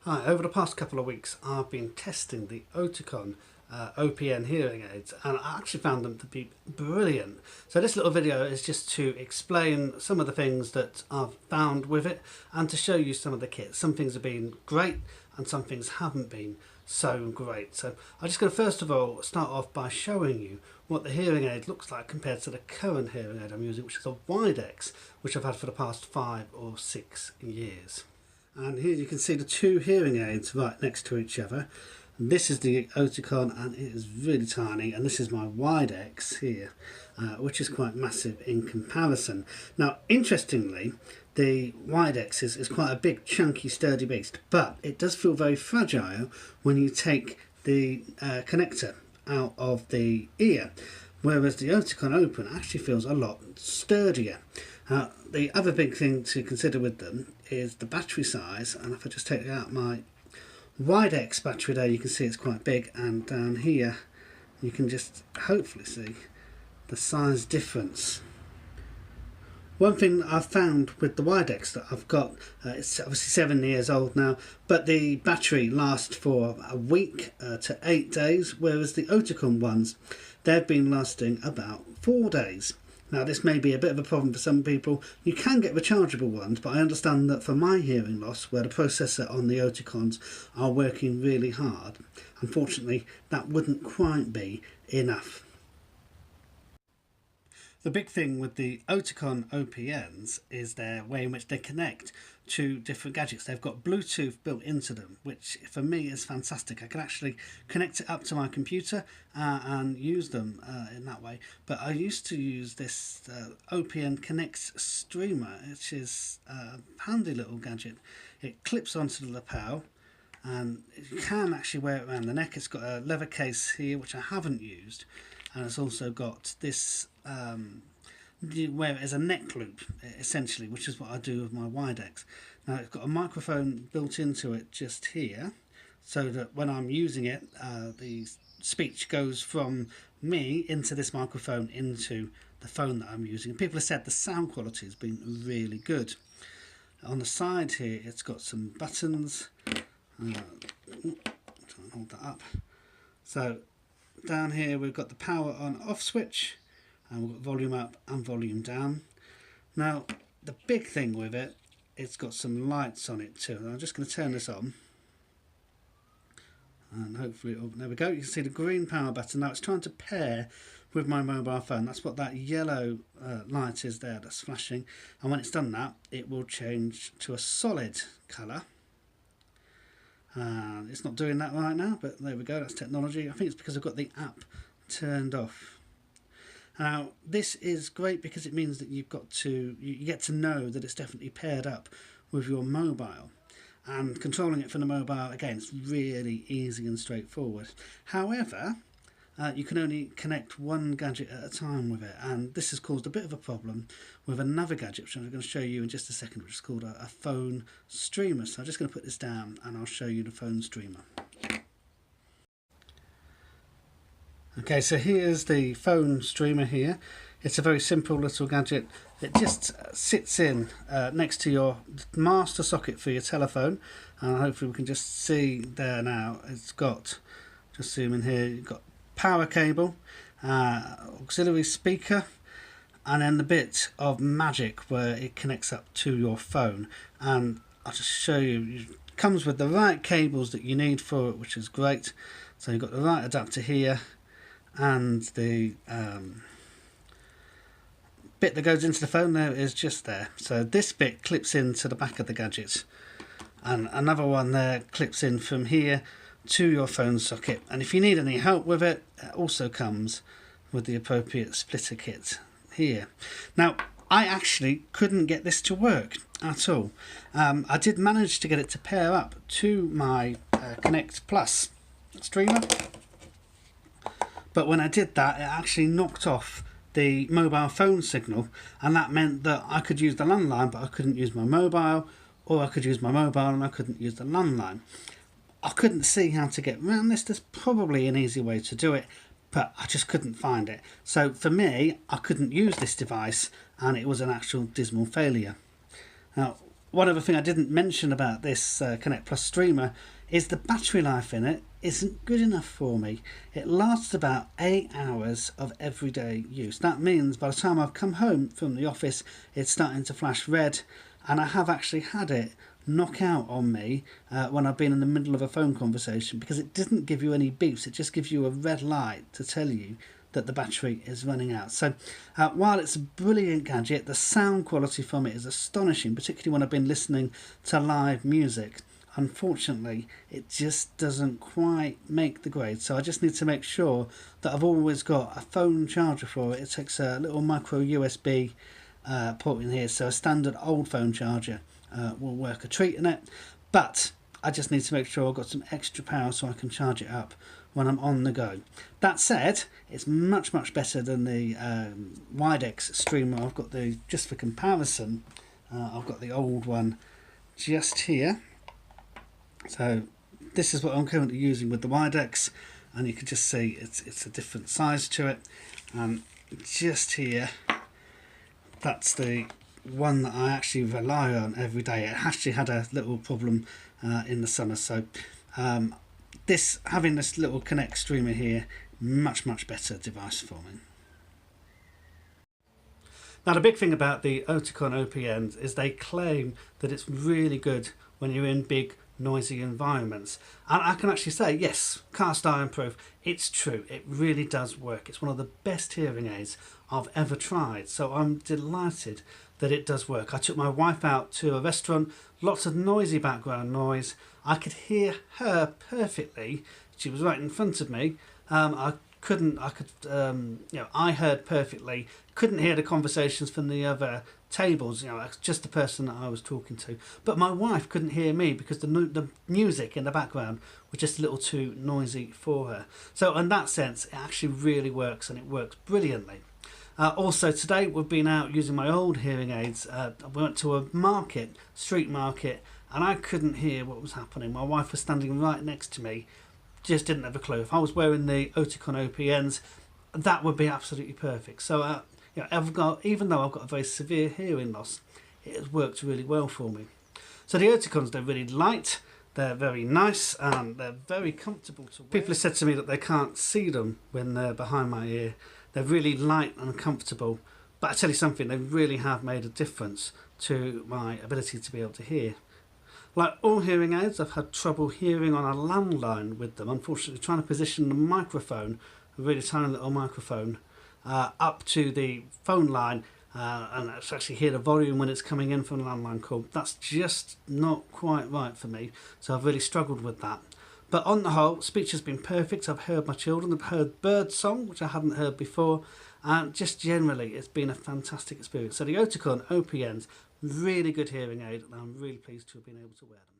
Hi, over the past couple of weeks I've been testing the Oticon Opn hearing aids, and I actually found them to be brilliant. So this little video is just to explain some of the things that I've found with it and to show you some of the kits. Some things have been great and some things haven't been so great. So I'm just going to first of all start off by showing you what the hearing aid looks like compared to the current hearing aid I'm using, which is a Widex, which I've had for the past 5 or 6 years. And here you can see the two hearing aids right next to each other. And this is the Oticon, and it is really tiny, and this is my Widex here, which is quite massive in comparison. Now, interestingly, the Widex is quite a big, chunky, sturdy beast, but it does feel very fragile when you take the connector out of the ear, whereas the Oticon Opn actually feels a lot sturdier. The other big thing to consider with them is the battery size, and if I just take out my Widex battery there, you can see it's quite big, and down here you can just hopefully see the size difference. One thing that I've found with the Widex that I've got, it's obviously 7 years old now, but the battery lasts for a week to 8 days, whereas the Oticon ones, they've been lasting about 4 days. Now, this may be a bit of a problem for some people. You can get rechargeable ones, but I understand that for my hearing loss, where the processor on the Oticons are working really hard, unfortunately, that wouldn't quite be enough. The big thing with the Oticon OPNs is their way in which they connect to different gadgets. They've got Bluetooth built into them, which for me is fantastic. I can actually connect it up to my computer and use them in that way. But I used to use this OPN Connect streamer, which is a handy little gadget. It clips onto the lapel, and you can actually wear it around the neck. It's got a leather case here, which I haven't used, and it's also got this you wear it as a neck loop, essentially, which is what I do with my Widex. Now, it's got a microphone built into it just here, so that when I'm using it, the speech goes from me into this microphone into the phone that I'm using. And people have said the sound quality has been really good. On the side here, it's got some buttons. Try and hold that up. So down here we've got the power on off switch, and we've got volume up and volume down. Now, the big thing with it, it's got some lights on it too. I'm just going to turn this on, and hopefully, there we go. You can see the green power button. Now it's trying to pair with my mobile phone. That's what that yellow light is there that's flashing. And when it's done that, it will change to a solid colour. It's not doing that right now, but there we go. That's technology. I think it's because I've got the app turned off. Now, this is great because it means that you get to know that it's definitely paired up with your mobile. And controlling it from the mobile, again, it's really easy and straightforward. However, you can only connect one gadget at a time with it, and this has caused a bit of a problem with another gadget, which I'm going to show you in just a second, which is called a phone streamer. So I'm just going to put this down and I'll show you the phone streamer. Okay, so here's the phone streamer here. It's a very simple little gadget. It just sits in next to your master socket for your telephone, and hopefully we can just see there now. It's got, just zoom in here, you've got power cable, auxiliary speaker, and then the bit of magic where it connects up to your phone. And I'll just show you, it comes with the right cables that you need for it, which is great. So you've got the right adapter here, and the bit that goes into the phone there is just there. So this bit clips into the back of the gadget, and another one there clips in from here to your phone socket. And if you need any help with it, it also comes with the appropriate splitter kit here. Now, I actually couldn't get this to work at all. I did manage to get it to pair up to my Connect Plus streamer, but when I did that, it actually knocked off the mobile phone signal, and that meant that I could use the landline, but I couldn't use my mobile, or I could use my mobile and I couldn't use the landline. I couldn't see how to get around this. There's probably an easy way to do it, but I just couldn't find it. So for me, I couldn't use this device, and it was an actual dismal failure. Now, one other thing I didn't mention about this Connect Plus streamer is the battery life in it isn't good enough for me. It lasts about 8 hours of everyday use. That means by the time I've come home from the office, it's starting to flash red, and I have actually had it knock out on me when I've been in the middle of a phone conversation, because it didn't give you any beeps. It just gives you a red light to tell you that the battery is running out. So while it's a brilliant gadget, the sound quality from it is astonishing, particularly when I've been listening to live music. Unfortunately, it just doesn't quite make the grade. So I just need to make sure that I've always got a phone charger for it. It takes a little micro USB port in here, so a standard old phone charger will work a treat in it. But I just need to make sure I've got some extra power so I can charge it up when I'm on the go. That said, it's much better than the Widex streamer. I've got the, just for comparison, I've got the old one just here. So this is what I'm currently using with the Widex, and you can just see it's a different size to it. And just here, that's the one that I actually rely on every day. It actually had a little problem in the summer, so having this little Connect streamer here, much better device for me. Now the big thing about the Oticon Opn is they claim that it's really good when you're in big noisy environments, and I can actually say yes, cast iron proof. It's true, it really does work. It's one of the best hearing aids I've ever tried, so I'm delighted that it does work. I took my wife out to a restaurant, lots of noisy background noise. I could hear her perfectly. She was right in front of me. I heard perfectly. Couldn't hear the conversations from the other tables. Just the person that I was talking to. But my wife couldn't hear me because the music in the background was just a little too noisy for her. So in that sense, it actually really works, and it works brilliantly. Also today we've been out using my old hearing aids. We went to a market, street market, and I couldn't hear what was happening. My wife was standing right next to me, just didn't have a clue. If I was wearing the Oticon Opns, that would be absolutely perfect. So even though I've got a very severe hearing loss, it has worked really well for me. So the Oticons, they're really light, they're very nice, and they're very comfortable to wear. People have said to me that they can't see them when they're behind my ear. They're really light and comfortable, but I tell you something, they really have made a difference to my ability to be able to hear. Like all hearing aids, I've had trouble hearing on a landline with them. Unfortunately, trying to position the microphone, a really tiny little microphone, up to the phone line and actually hear the volume when it's coming in from the landline call, that's just not quite right for me. So I've really struggled with that. But on the whole, speech has been perfect. I've heard my children, I've heard birdsong, which I hadn't heard before, and just generally it's been a fantastic experience. So the Oticon Opn, really good hearing aid, and I'm really pleased to have been able to wear them.